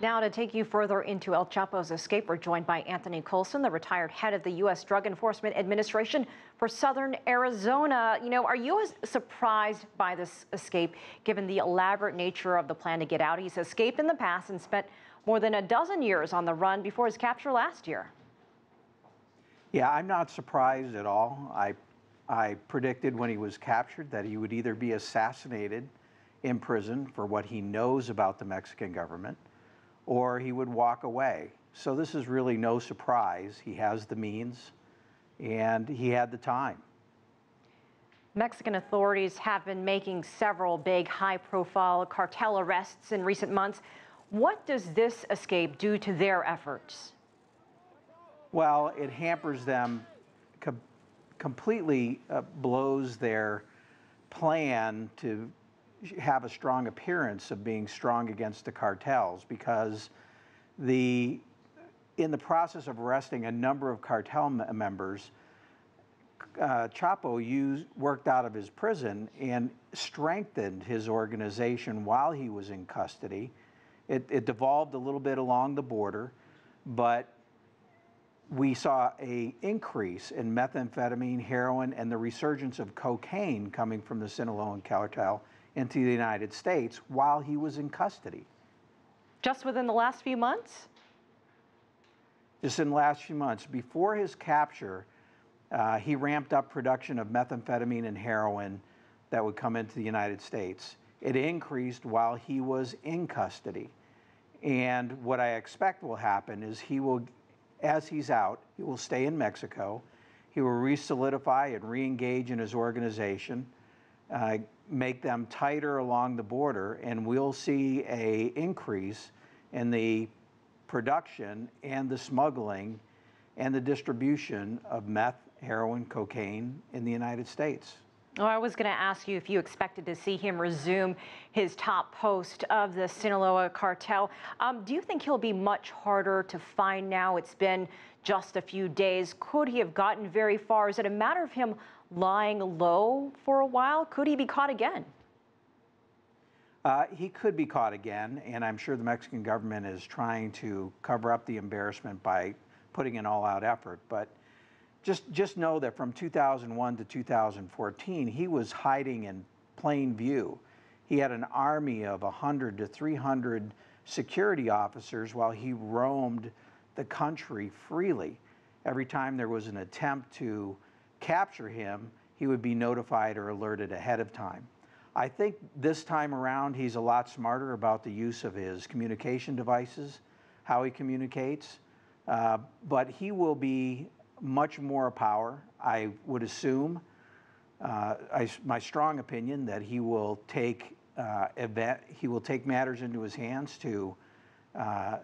Now to take you further into El Chapo's escape, we're joined by Anthony Coulson, the retired head of the U.S. Drug Enforcement Administration for Southern Arizona. Are you surprised by this escape, given the elaborate nature of the plan to get out? He's escaped in the past and spent more than a dozen years on the run before his capture last year. Yeah, I'm not surprised at all. I predicted when he was captured that he would either be assassinated in prison for what he knows about the Mexican government, or he would walk away. So this is really no surprise. He has the means and he had the time. Mexican authorities have been making several big high-profile cartel arrests in recent months. What does this escape do to their efforts? Well, it hampers them, completely blows their plan to have a strong appearance of being strong against the cartels, because in the process of arresting a number of cartel members, Chapo worked out of his prison and strengthened his organization while he was in custody. It devolved a little bit along the border, but we saw an increase in methamphetamine, heroin, and the resurgence of cocaine coming from the Sinaloa cartel into the United States while he was in custody. Just within the last few months? Just in the last few months. Before his capture, he ramped up production of methamphetamine and heroin that would come into the United States. It increased while he was in custody. And what I expect will happen is as he's out, he will stay in Mexico. He will re-solidify and re-engage in his organization, make them tighter along the border, and we'll see an increase in the production and the smuggling and the distribution of meth, heroin, cocaine in the United States. Oh, I was going to ask you if you expected to see him resume his top post of the Sinaloa cartel. Do you think he'll be much harder to find now? It's been just a few days. Could he have gotten very far? Is it a matter of him lying low for a while? Could he be caught again? He could be caught again, and I'm sure the Mexican government is trying to cover up the embarrassment by putting an all-out effort. But just know that from 2001 to 2014, he was hiding in plain view. He had an army of 100 to 300 security officers while he roamed the country freely. Every time there was an attempt to capture him, he would be notified or alerted ahead of time. I think this time around he's a lot smarter about the use of his communication devices, how he communicates, but he will be much more power, I would assume. My strong opinion that he will take matters into his hands to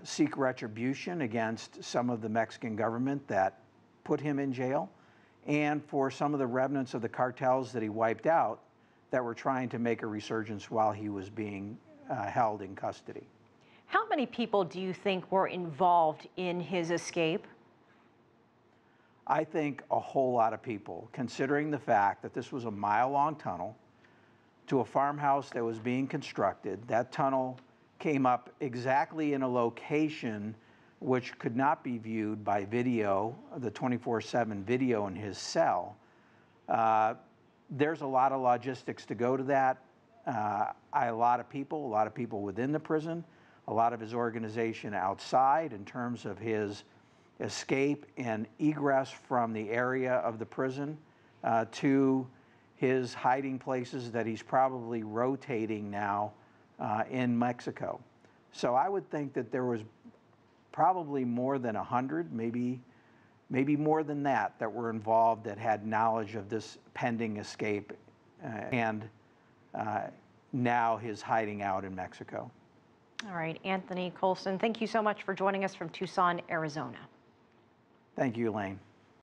seek retribution against some of the Mexican government that put him in jail, and for some of the remnants of the cartels that he wiped out that were trying to make a resurgence while he was being held in custody. How many people do you think were involved in his escape? I think a whole lot of people, considering the fact that this was a mile-long tunnel to a farmhouse that was being constructed. That tunnel came up exactly in a location which could not be viewed by video, the 24/7 video in his cell. There's a lot of logistics to go to that. A lot of people within the prison, a lot of his organization outside in terms of his escape and egress from the area of the prison to his hiding places that he's probably rotating now in Mexico. So I would think that there was probably more than 100, maybe more than that were involved, that had knowledge of this pending escape and now his hiding out in Mexico. All right, Anthony Coulson, thank you so much for joining us from Tucson, Arizona. Thank you, Elaine.